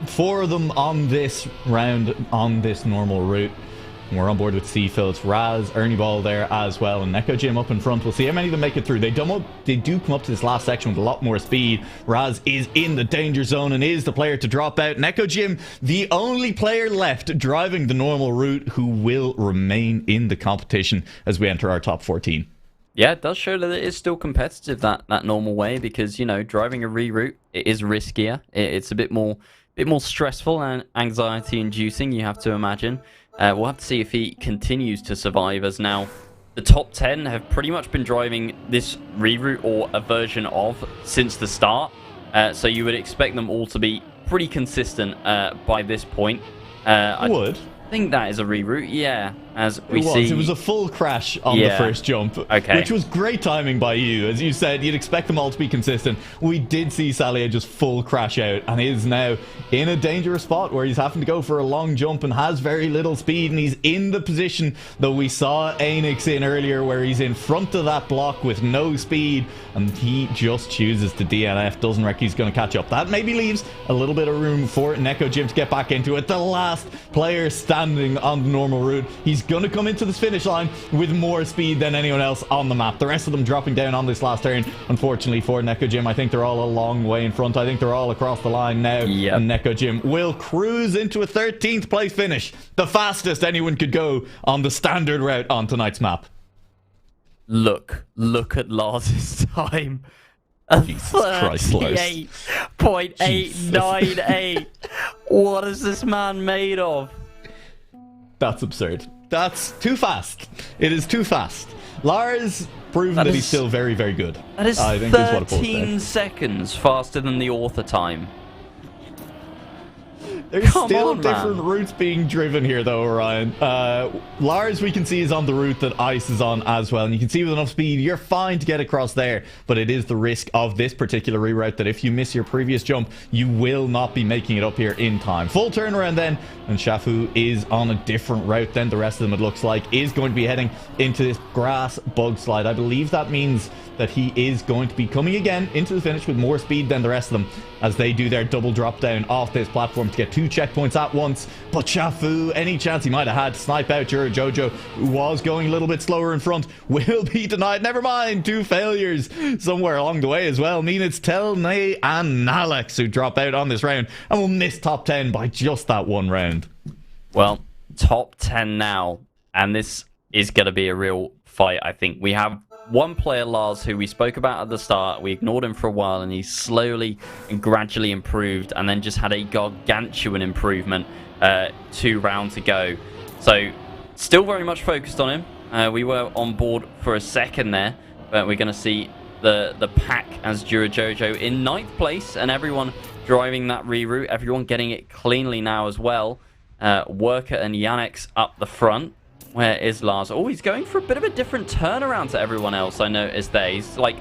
Four of them on this round, on this normal route. We're on board with Seafill. It's Raz, Ernie Ball there as well, and Neko Jim up in front. We'll see how many of them make it through. They do come up to this last section with a lot more speed. Raz is in the danger zone and is the player to drop out. Neko Jim, the only player left driving the normal route who will remain in the competition as we enter our top 14. Yeah, it does show that it is still competitive, that normal way, because, you know, driving a reroute, it is riskier. It's a bit more stressful and anxiety-inducing, you have to imagine. We'll have to see if he continues to survive, as now the top 10 have pretty much been driving this reroute or a version of since the start. So you would expect them all to be pretty consistent by this point. I would. I think that is a reroute, yeah. As we see, it was a full crash on the first jump, which was great timing by you. As you said, you'd expect them all to be consistent. We did see Salia just full crash out and is now in a dangerous spot where he's having to go for a long jump and has very little speed, and he's in the position that we saw Anix in earlier, where he's in front of that block with no speed, and he just chooses to DNF. Doesn't reckon he's going to catch up. That maybe leaves a little bit of room for Neko Jim to get back into it. The last player standing on the normal route. He's going to come into this finish line with more speed than anyone else on the map. The rest of them dropping down on this last turn. Unfortunately for Neko Jim, I think they're all a long way in front. I think they're all across the line now. And Neko Jim will cruise into a 13th place finish. The fastest anyone could go on the standard route on tonight's map. Look at Lars's time. Jesus Christ, Lars. 38.898. What is this man made of? That's absurd. That's too fast. It is too fast. Lars proven that he's still very, very good. That is, I think, 13 seconds faster than the author time. There's still different routes being driven here, though, Orion. Lars, we can see, is on the route that Ice is on as well. And you can see with enough speed, you're fine to get across there. But it is the risk of this particular reroute that if you miss your previous jump, you will not be making it up here in time. Full turnaround then. And Shafu is on a different route than the rest of them, it looks like. Is going to be heading into this grass bug slide. I believe that means that he is going to be coming again into the finish with more speed than the rest of them as they do their double drop down off this platform to get 2 checkpoints at once. But Shafu, any chance he might have had to snipe out Jojo, who was going a little bit slower in front, will be denied. Never mind, 2 failures somewhere along the way as well mean it's Telnay and Nalex who drop out on this round and will miss top 10 by just that one round. Well, top 10 now, and this is going to be a real fight, I think. We have one player, Lars, who we spoke about at the start. We ignored him for a while, and he slowly and gradually improved, and then just had a gargantuan improvement 2 rounds ago. So, still very much focused on him. We were on board for a second there, but we're going to see the pack as Jura Jojo in 9th place, and everyone driving that reroute, everyone getting it cleanly now as well. Worker and Yannick's up the front. Where is Lars? Oh, he's going for a bit of a different turnaround to everyone else, I noticed there. He's like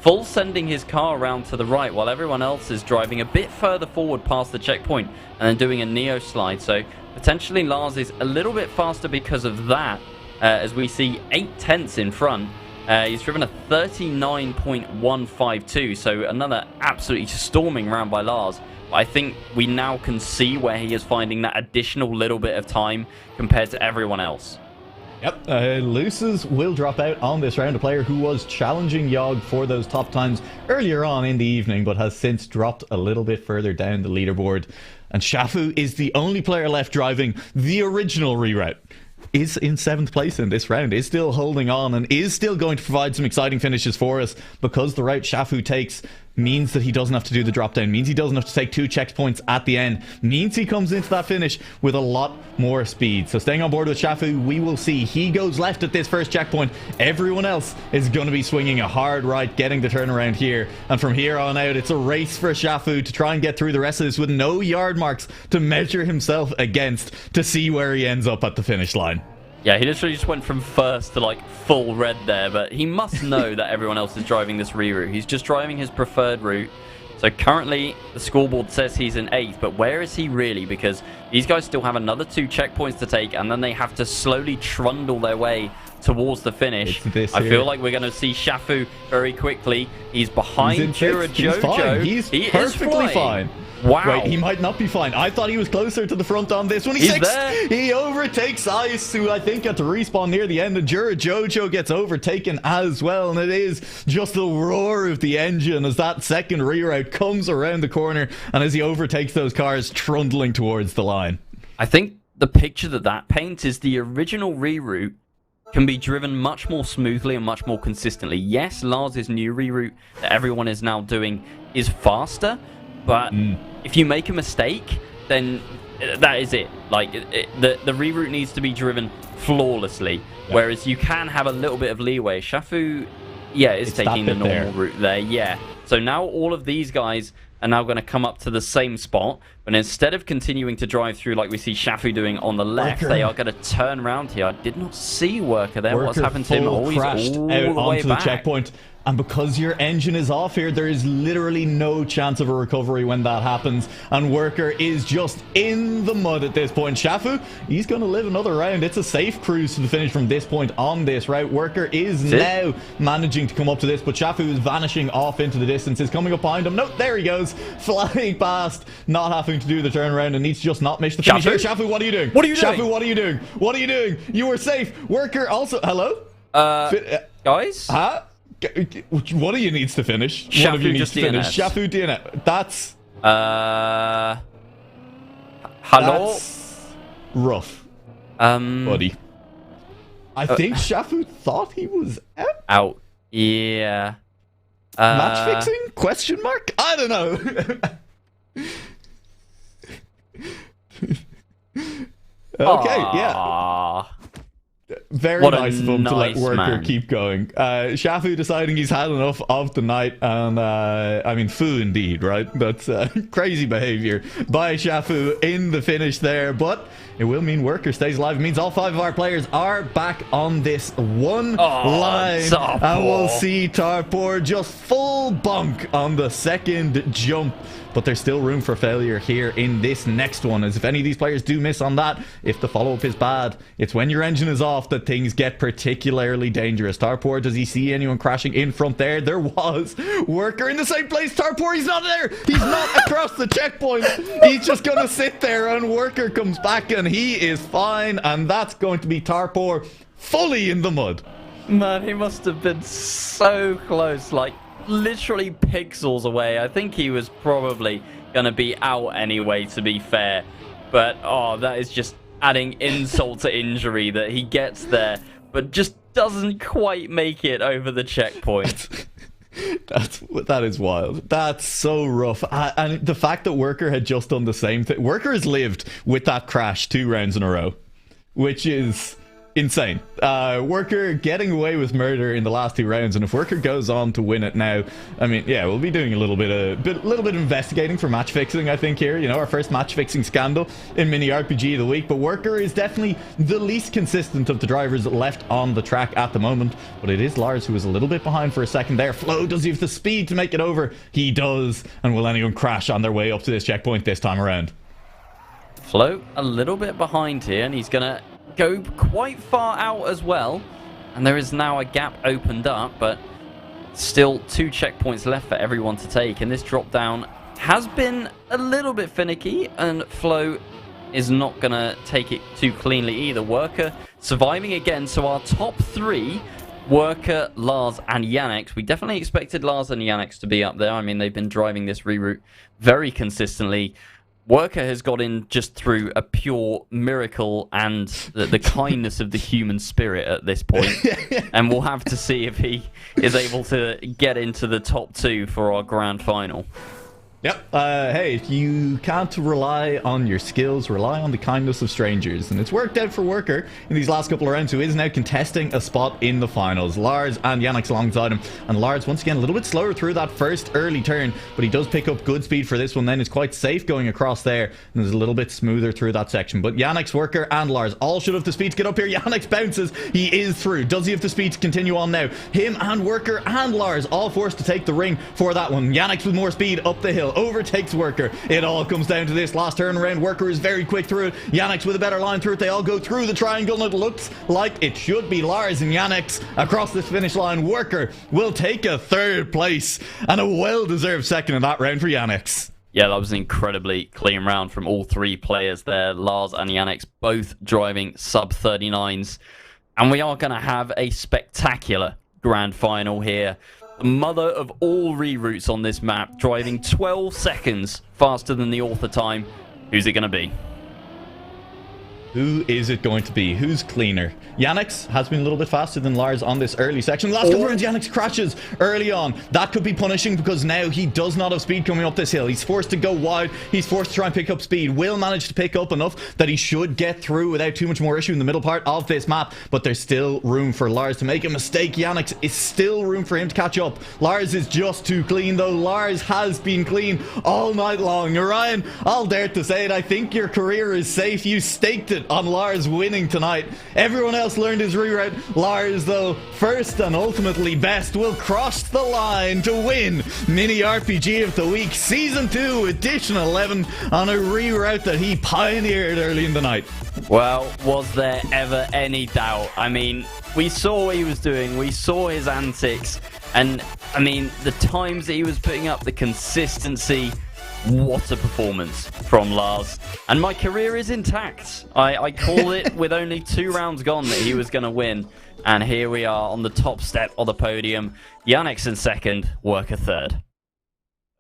full sending his car around to the right while everyone else is driving a bit further forward past the checkpoint and then doing a neo slide. So potentially Lars is a little bit faster because of that, as we see 8 tenths in front. He's driven a 39.152, so another absolutely storming round by Lars. But I think we now can see where he is finding that additional little bit of time compared to everyone else. Yep, Luces will drop out on this round. A player who was challenging Yogg for those top times earlier on in the evening, but has since dropped a little bit further down the leaderboard. And Shafu is the only player left driving the original reroute. Is in 7th place in this round, is still holding on, and is still going to provide some exciting finishes for us, because the route Shafu takes means that he doesn't have to do the drop down, means he doesn't have to take 2 checkpoints at the end, means he comes into that finish with a lot more speed. So staying on board with Shafu, we will see. He goes left at this first checkpoint. Everyone else is going to be swinging a hard right, getting the turnaround here. And from here on out, it's a race for Shafu to try and get through the rest of this with no yard marks to measure himself against to see where he ends up at the finish line. Yeah, he literally just went from first to like full red there, but he must know that everyone else is driving this reroute. He's just driving his preferred route. So currently, the scoreboard says he's in 8th, but where is he really? Because these guys still have another 2 checkpoints to take, and then they have to slowly trundle their way towards the finish. I feel like we're going to see Shafu very quickly. He's behind Jura Jojo. He's perfectly fine. Wow. Wait, he might not be fine. I thought he was closer to the front on this one. He's 6th. There. He overtakes Ice, who I think had to respawn near the end, and Jura Jojo gets overtaken as well. And it is just the roar of the engine as that second reroute comes around the corner and as he overtakes those cars trundling towards the line. I think the picture that paints is the original reroute can be driven much more smoothly and much more consistently. Yes, Lars' new reroute that everyone is now doing is faster, but if you make a mistake, then that is it. Like, the reroute needs to be driven flawlessly, whereas you can have a little bit of leeway. Shafu, is taking the normal route there, So now all of these guys are now going to come up to the same spot, but instead of continuing to drive through like we see Shafu doing on the left, they are going to turn around here. I did not see Worker there. What's happened to him? Oh, he's crashed all out the way onto back. the checkpoint. And because your engine is off here, there is literally no chance of a recovery when that happens. And Worker is just in the mud at this point. Shafu, he's going to live another round. It's a safe cruise to the finish from this point on this route. Worker is now managing to come up to this, but Shafu is vanishing off into the distance. Is coming up behind him. No, there he goes. Flying past, not having to do the turnaround, and needs to just not miss the finish. Shafu, what are you doing? What are you doing? Shafu, what are you doing? What are you doing? You were safe. Worker also... Hello? Guys? Huh? One of you needs to finish. Shafu One of you needs just to finish. DNS. Shafu DNS. That's... Hello? That's rough, buddy. I think Shafu thought he was out. Yeah. Match fixing? Question mark? I don't know. Okay, yeah. Very nice of him to let Worker keep going. Shafu deciding he's had enough of the night, and I mean, foo indeed, right? That's crazy behavior by Shafu in the finish there, but it will mean Worker stays alive. It means all 5 of our players are back on this one line, and we'll see Tarpoor just full bonk on the second jump. But there's still room for failure here in this next one, as if any of these players do miss on that, if the follow-up is bad, it's when your engine is off that things get particularly dangerous. Tarpoor, does he see anyone crashing in front there? There was. Worker in the same place. Tarpoor, he's not there. He's not across the checkpoint. He's just going to sit there, and Worker comes back, and he is fine, and that's going to be Tarpoor fully in the mud. Man, he must have been so close, like, literally pixels away. I think he was probably going to be out anyway, to be fair. But, that is just adding insult to injury that he gets there, but just doesn't quite make it over the checkpoint. That is wild. That's so rough. And the fact that Worker had just done the same thing. Worker has lived with that crash 2 rounds in a row, which is... insane. Worker getting away with murder in the last 2 rounds, and if Worker goes on to win it now, I mean, yeah, we'll be doing a little bit of investigating for match fixing, I think, here. You know, our first match fixing scandal in mini RPG of the week. But Worker is definitely the least consistent of the drivers left on the track at the moment. But it is Lars who is a little bit behind for a second there. Flo, does he have the speed to make it over? He does. And will anyone crash on their way up to this checkpoint this time around? Flo a little bit behind here, and he's gonna go quite far out as well, and there is now a gap opened up, but still 2 checkpoints left for everyone to take, and this drop down has been a little bit finicky, and Flo is not gonna take it too cleanly either. Worker surviving again, so our top 3, Worker, Lars, and Yannick. We definitely expected Lars and Yannick to be up there. I mean, they've been driving this reroute very consistently. Worker has got in just through a pure miracle and the kindness of the human spirit at this point. And we'll have to see if he is able to get into the top 2 for our grand final. Yep. Hey, if you can't rely on your skills, rely on the kindness of strangers. And it's worked out for Worker in these last couple of rounds, who is now contesting a spot in the finals. Lars and Yannick's alongside him. And Lars, once again, a little bit slower through that first early turn, but he does pick up good speed for this one. Then is quite safe going across there, and is a little bit smoother through that section. But Yannick's, Worker, and Lars all should have the speed to get up here. Yannick's bounces. He is through. Does he have the speed to continue on now? Him and Worker and Lars all forced to take the ring for that one. Yannick's with more speed up the hill. Overtakes Worker. It all comes down to this last turn around. Worker is very quick through it. Yannick's with a better line through it. They all go through the triangle, and it looks like it should be Lars and Yannick's across this finish line. Worker will take a third place and a well-deserved second in that round for Yannick's. Yeah, that was an incredibly clean round from all three players there. Lars and Yannick's both driving sub-39s. And we are going to have a spectacular grand final here. The mother of all reroutes on this map, driving 12 seconds faster than the author time. Who's it going to be? Who is it going to be? Who's cleaner? Yannick's has been a little bit faster than Lars on this early section. Last couple rounds, Yannick's crashes early on. That could be punishing because now he does not have speed coming up this hill. He's forced to go wide. He's forced to try and pick up speed. Will manage to pick up enough that he should get through without too much more issue in the middle part of this map. But there's still room for Lars to make a mistake. Yannick's is still room for him to catch up. Lars is just too clean though. Lars has been clean all night long. Orion, I'll dare to say it. I think your career is safe. You staked it on Lars winning tonight. Everyone else learned his reroute. Lars, though, first and ultimately best, will cross the line to win Mini RPG of the Week Season 2 Edition 11 on a reroute that he pioneered early in the night. Well, was there ever any doubt? I mean, we saw what he was doing. We saw his antics. And, I mean, the times that he was putting up, the consistency. What a performance from Lars. And my career is intact. I called it with only 2 rounds gone that he was going to win. And here we are on the top step of the podium. Yannick's in second, Worker third.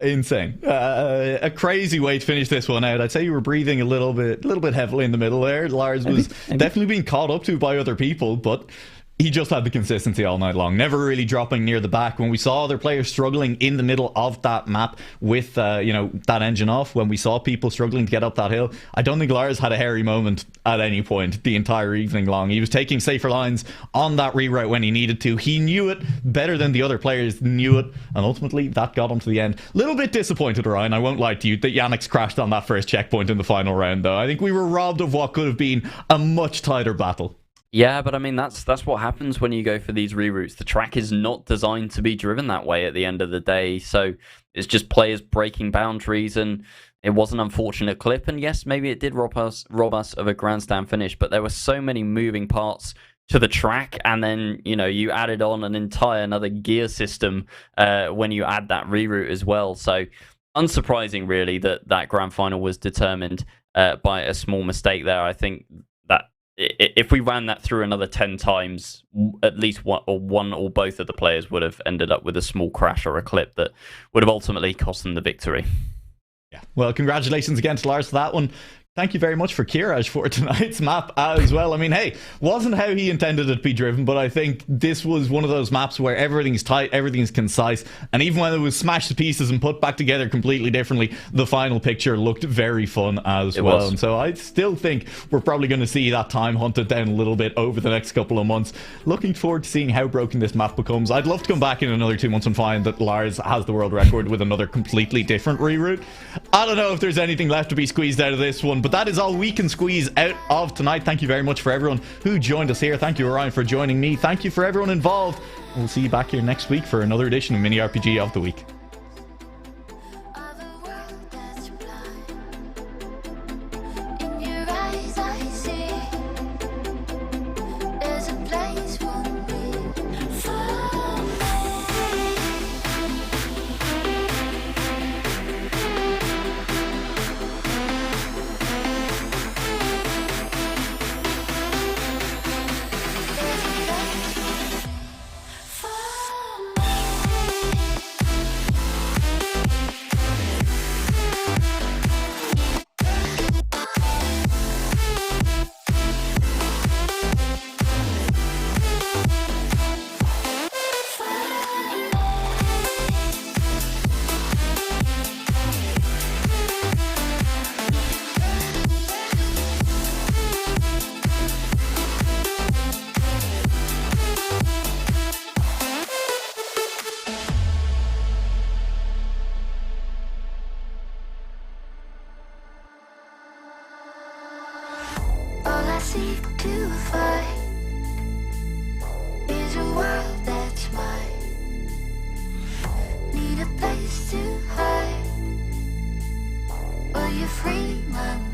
Insane. A crazy way to finish this one out. I'd say you were breathing a little bit heavily in the middle there. Lars was definitely being caught up to by other people, but he just had the consistency all night long, never really dropping near the back. When we saw other players struggling in the middle of that map with that engine off, when we saw people struggling to get up that hill, I don't think Lars had a hairy moment at any point the entire evening long. He was taking safer lines on that reroute when he needed to. He knew it better than the other players knew it, and ultimately that got him to the end. Little bit disappointed, Ryan, I won't lie to you, that Yannick's crashed on that first checkpoint in the final round though. I think we were robbed of what could have been a much tighter battle. Yeah, but I mean, that's what happens when you go for these reroutes. The track is not designed to be driven that way at the end of the day. So it's just players breaking boundaries, and it was an unfortunate clip. And yes, maybe it did rob us of a grandstand finish, but there were so many moving parts to the track, and then you added on an entire another gear system when you add that reroute as well. So unsurprising, really, that grand final was determined by a small mistake there. I think that if we ran that through another 10 times, at least one or both of the players would have ended up with a small crash or a clip that would have ultimately cost them the victory. Yeah. Well, congratulations again to Lars for that one. Thank you very much for Kiraj for tonight's map as well. I mean, hey, wasn't how he intended it to be driven, but I think this was one of those maps where everything's tight, everything's concise, and even when it was smashed to pieces and put back together completely differently, the final picture looked very fun as well. And so I still think we're probably going to see that time hunted down a little bit over the next couple of months. Looking forward to seeing how broken this map becomes. I'd love to come back in another 2 months and find that Lars has the world record with another completely different reroute. I don't know if there's anything left to be squeezed out of this one, but that is all we can squeeze out of tonight. Thank you very much for everyone who joined us here. Thank you, Orion, for joining me. Thank you for everyone involved. We'll see you back here next week for another edition of Mini RPG of the Week. free my